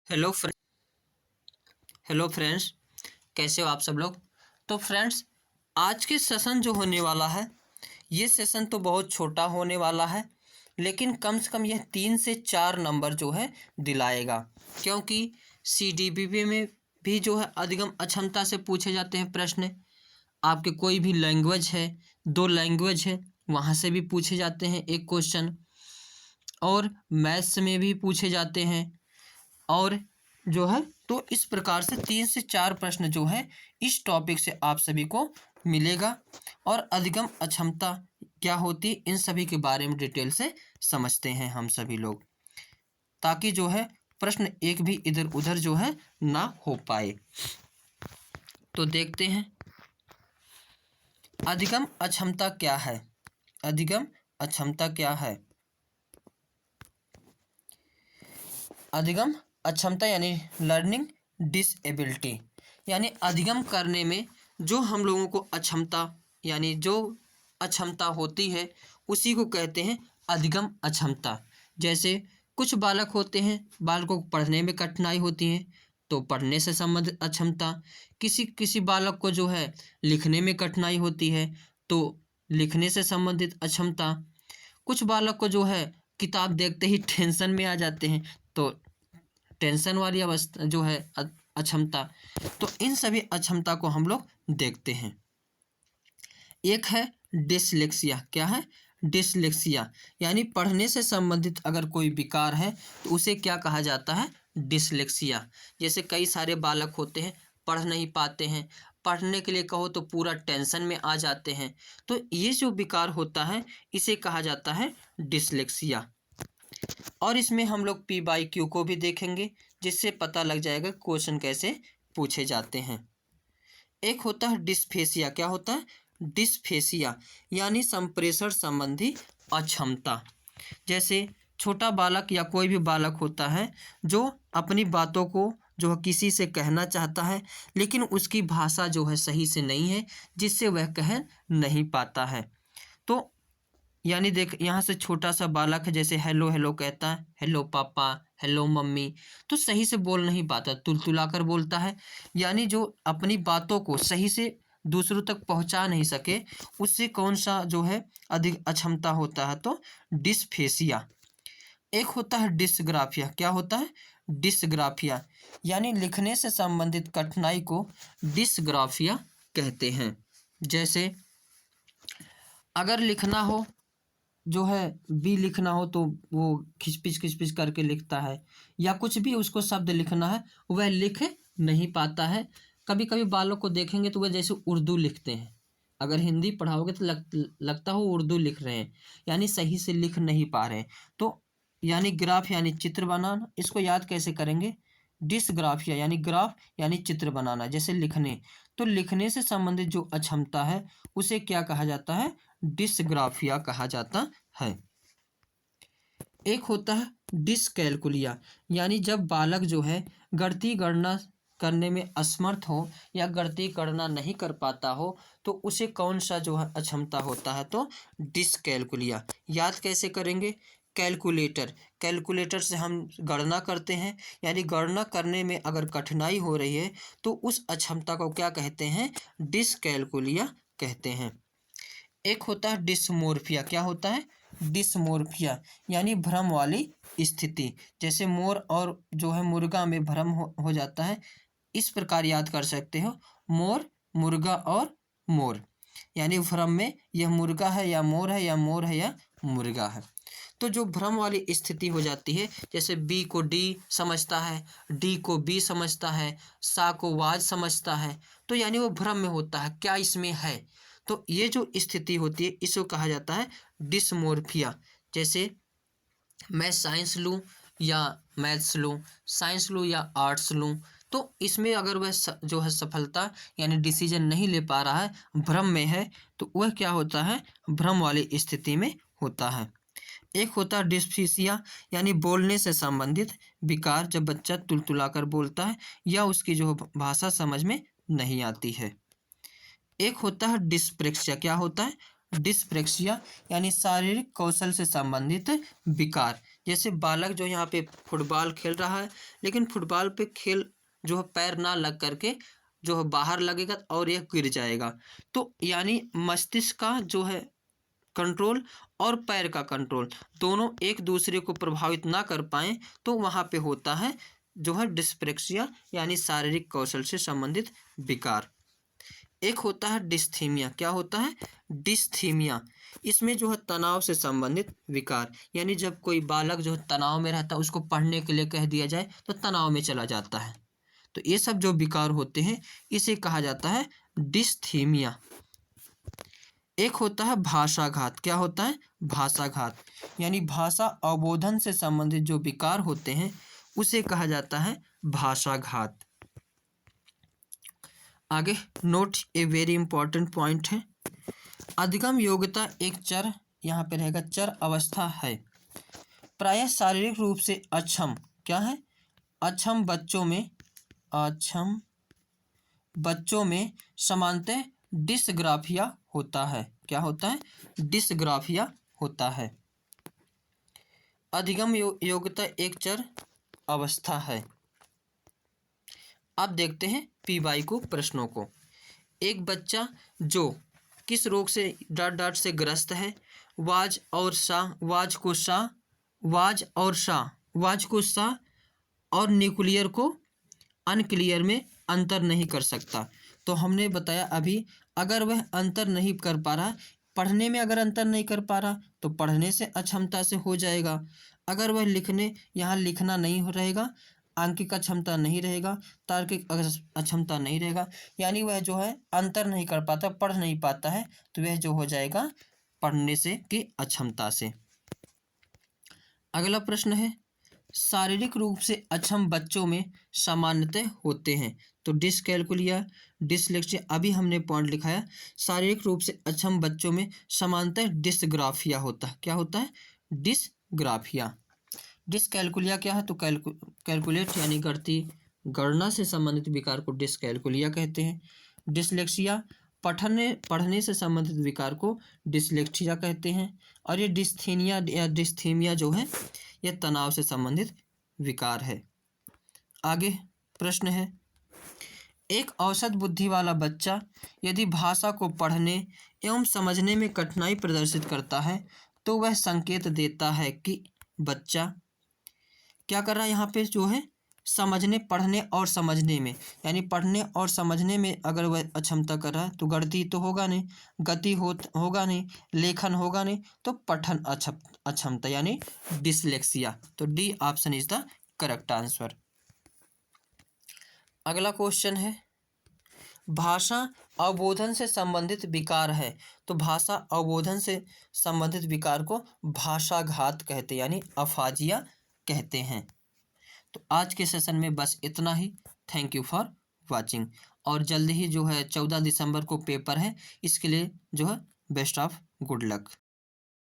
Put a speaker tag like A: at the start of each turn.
A: Hello hello friends, कैसे हो आप सब लोग। तो फ्रेंड्स, आज के सेशन जो होने वाला है, ये सेशन तो बहुत छोटा होने वाला है, लेकिन कम से कम यह 3 से 4 नंबर जो है दिलाएगा, क्योंकि CDBB में भी जो है अधिगम अक्षमता से पूछे जाते हैं प्रश्न। आपके कोई भी लैंग्वेज है, 2 लैंग्वेज है, वहाँ से भी पूछे जाते हैं एक क्वेश्चन, और मैथ्स में भी पूछे जाते हैं। और जो है तो इस प्रकार से 3 से 4 प्रश्न जो है इस टॉपिक से आप सभी को मिलेगा, और अधिगम अक्षमता क्या होती इन सभी के बारे में डिटेल से समझते हैं हम सभी लोग, ताकि जो है प्रश्न एक भी इधर उधर जो है ना हो पाए। तो देखते हैं अधिगम अक्षमता क्या है। अधिगम अक्षमता क्या है। अधिगम अक्षमता यानी लर्निंग डिसेबिलिटी, यानी अधिगम करने में जो हम लोगों को अक्षमता यानी जो अक्षमता होती है उसी को कहते हैं अधिगम अक्षमता। जैसे कुछ बालक होते हैं, बालकों को पढ़ने में कठिनाई होती है तो पढ़ने से संबंधित अक्षमता। किसी किसी बालक को जो है लिखने में कठिनाई होती है तो लिखने से संबंधित अक्षमता। कुछ बालक को जो है किताब देखते ही टेंशन में आ जाते हैं तो टेंशन वाली अवस्था जो है अक्षमता। तो इन सभी अक्षमता को हम लोग देखते हैं। एक है डिसलेक्सिया। क्या है? डिसलेक्सिया, यानी पढ़ने से संबंधित अगर कोई विकार है तो उसे क्या कहा जाता है? डिसलेक्सिया। जैसे कई सारे बालक होते हैं, पढ़ नहीं पाते हैं, पढ़ने के लिए कहो तो पूरा टेंशन में आ जाते हैं, तो ये जो विकार होता है इसे कहा जाता है डिसलेक्सिया। और इसमें हम लोग P/Q को भी देखेंगे, जिससे पता लग जाएगा क्वेश्चन कैसे पूछे जाते हैं। एक होता है डिस्फेसिया। क्या होता है? डिस्फेसिया, यानी संप्रेषण संबंधी अक्षमता। जैसे छोटा बालक या कोई भी बालक होता है जो अपनी बातों को जो किसी से कहना चाहता है, लेकिन उसकी भाषा जो है सही से नहीं है, जिससे वह कह नहीं पाता है। तो यानी देख, यहाँ से छोटा सा बालक है, जैसे हेलो हेलो कहता है, हेलो पापा, हेलो मम्मी, तो सही से बोल नहीं पाता, तुलतुलाकर बोलता है। यानी जो अपनी बातों को सही से दूसरों तक पहुँचा नहीं सके, उससे कौन सा जो है अधिक अक्षमता होता है? तो डिस्फेसिया। एक होता है डिस्ग्राफिया। क्या होता है? डिस्ग्राफिया, यानी लिखने से संबंधित कठिनाई को डिस्ग्राफिया कहते हैं। जैसे अगर लिखना हो, जो है बी लिखना हो तो वो खिचपिच करके लिखता है, या कुछ भी उसको शब्द लिखना है वह लिख नहीं पाता है। कभी कभी बालों को देखेंगे तो वह जैसे उर्दू लिखते हैं, अगर हिंदी पढ़ाओगे तो लगता हो उर्दू लिख रहे हैं, यानी सही से लिख नहीं पा रहे हैं। तो यानी ग्राफ यानी चित्र बनाना, इसको याद कैसे करेंगे? डिसग्राफिया, यानी ग्राफ यानी चित्र बनाना। जैसे लिखने, तो लिखने से संबंधित जो अक्षमता है उसे क्या कहा जाता है? डिसग्राफिया कहा जाता है। एक होता है डिसकैलकुलिया, यानी जब बालक जो है गणितीय गणना करने में असमर्थ हो या गणितीय गणना नहीं कर पाता हो, तो उसे कौन सा जो है अक्षमता होता है? तो डिसकैलकुलिया। याद कैसे करेंगे? कैलकुलेटर, कैलकुलेटर से हम गणना करते हैं, यानी गणना करने में अगर कठिनाई हो रही है तो उस अक्षमता को क्या कहते हैं? डिसकैलकुलिया कहते हैं। एक होता है डिसमोर्फिया। क्या होता है? डिसमोर्फिया, यानी भ्रम वाली स्थिति। जैसे मोर और जो है मुर्गा में भ्रम हो जाता है, इस प्रकार याद कर सकते हो, मोर, मुर्गा और मोर, यानी भ्रम में यह मुर्गा है या मोर है, या मोर है या मुर्गा है। तो जो भ्रम वाली स्थिति हो जाती है, जैसे बी को डी समझता है, डी को बी समझता है, सा को वाज समझता है, तो यानी वो भ्रम में होता है, क्या इसमें है। तो ये जो स्थिति होती है इसको कहा जाता है डिसमोर्फिया। जैसे मैं साइंस लूँ या मैथ्स लूँ, साइंस लूँ या आर्ट्स लूँ, तो इसमें अगर वह जो है सफलता यानी डिसीजन नहीं ले पा रहा है, भ्रम में है, तो वह क्या होता है? भ्रम वाली स्थिति में होता है। एक होता है डिस्फीसिया, यानी बोलने से संबंधित विकार, जब बच्चा तुलतुलाकर बोलता है या उसकी जो भाषा समझ में नहीं आती है। एक होता है डिस्प्रेक्सिया। क्या होता है? डिस्प्रेक्सिया, यानी शारीरिक कौशल से संबंधित विकार। जैसे बालक जो यहाँ पे फुटबॉल खेल रहा है, लेकिन फुटबॉल पे खेल जो है पैर ना लग करके जो है बाहर लगेगा और यह गिर जाएगा। तो यानी मस्तिष्क का जो है कंट्रोल और पैर का कंट्रोल दोनों एक दूसरे को प्रभावित ना कर पाएँ, तो वहाँ पे होता है जो है डिस्प्रेक्सिया यानी शारीरिक कौशल से संबंधित विकार। एक होता है डिस्थीमिया। क्या होता है? डिस्थीमिया। इसमें जो है तनाव से संबंधित विकार, यानी जब कोई बालक जो है तनाव में रहता है, उसको पढ़ने के लिए कह दिया जाए तो तनाव में चला जाता है। तो ये सब जो विकार होते हैं इसे कहा जाता है डिस्थीमिया। एक होता है भाषाघात। क्या होता है? भाषाघात, यानी भाषा अवबोधन से संबंधित जो विकार होते हैं उसे कहा जाता है भाषाघात। आगे note a very important point है, अधिगम योग्यता एक चर, यहाँ पे रहेगा चर अवस्था है। प्रायः शारीरिक रूप से अक्षम, क्या है? अक्षम बच्चों में सामान्यतः डिसग्राफिया होता है। क्या होता है? डिसग्राफिया होता है। अधिगम योग्यता एक चर अवस्था है। अब देखते हैं पी को प्रश्नों को। एक बच्चा जो किस रोग से डॉट डॉट से ग्रस्त है, वाज को सा और न्यूक्लियर को अनक्लियर में अंतर नहीं कर सकता। तो हमने बताया अभी, अगर वह अंतर नहीं कर पा रहा, पढ़ने में अगर अंतर नहीं कर पा रहा तो पढ़ने से अक्षमता से हो जाएगा। अगर वह यहाँ लिखना नहीं हो रहेगा, आंकिक अक्षमता नहीं रहेगा, तार्किक अक्षमता नहीं रहेगा, यानी वह जो है अंतर नहीं कर पाता, पढ़ नहीं पाता है, तो वह जो हो जाएगा पढ़ने से की अक्षमता से। अगला प्रश्न है, शारीरिक रूप से अक्षम बच्चों में सामान्यतः होते हैं। तो डिसकैलकुलिया, डिसलेक्सिया, अभी हमने पॉइंट लिखाया। शारीरिक रूप से अक्षम बच्चों में सामान्यतः डिसग्राफिया होता है। क्या होता है? डिसग्राफिया। डिसकैलकुलिया क्या है? तो कैलकुलेट यानी गणना से संबंधित विकार को डिसकैलकुलिया कहते हैं। डिसलेक्सिया पढ़ने से संबंधित विकार को डिसलेक्सिया कहते हैं। और ये डिस्थीमिया जो है यह तनाव से संबंधित विकार है। आगे प्रश्न है, एक औसत बुद्धि वाला बच्चा यदि भाषा को पढ़ने एवं समझने में कठिनाई प्रदर्शित करता है तो वह संकेत देता है कि बच्चा क्या कर रहा है? यहाँ पे जो है पढ़ने और समझने में, यानी पढ़ने और समझने में अगर वह अक्षमता कर रहा है तो गणित तो होगा नहीं, होगा नहीं, लेखन होगा नहीं, तो पठन अक्षमता यानी डिसलेक्सिया। तो D option is the correct answer. अगला क्वेश्चन है, भाषा अवबोधन से संबंधित विकार है। तो भाषा अवबोधन से संबंधित विकार को भाषाघात कहते हैं, यानी अफाजिया कहते हैं। तो आज के सेशन में बस इतना ही। Thank you for watching. और जल्दी ही जो है 14 दिसंबर को पेपर है, इसके लिए जो है बेस्ट ऑफ गुड लक।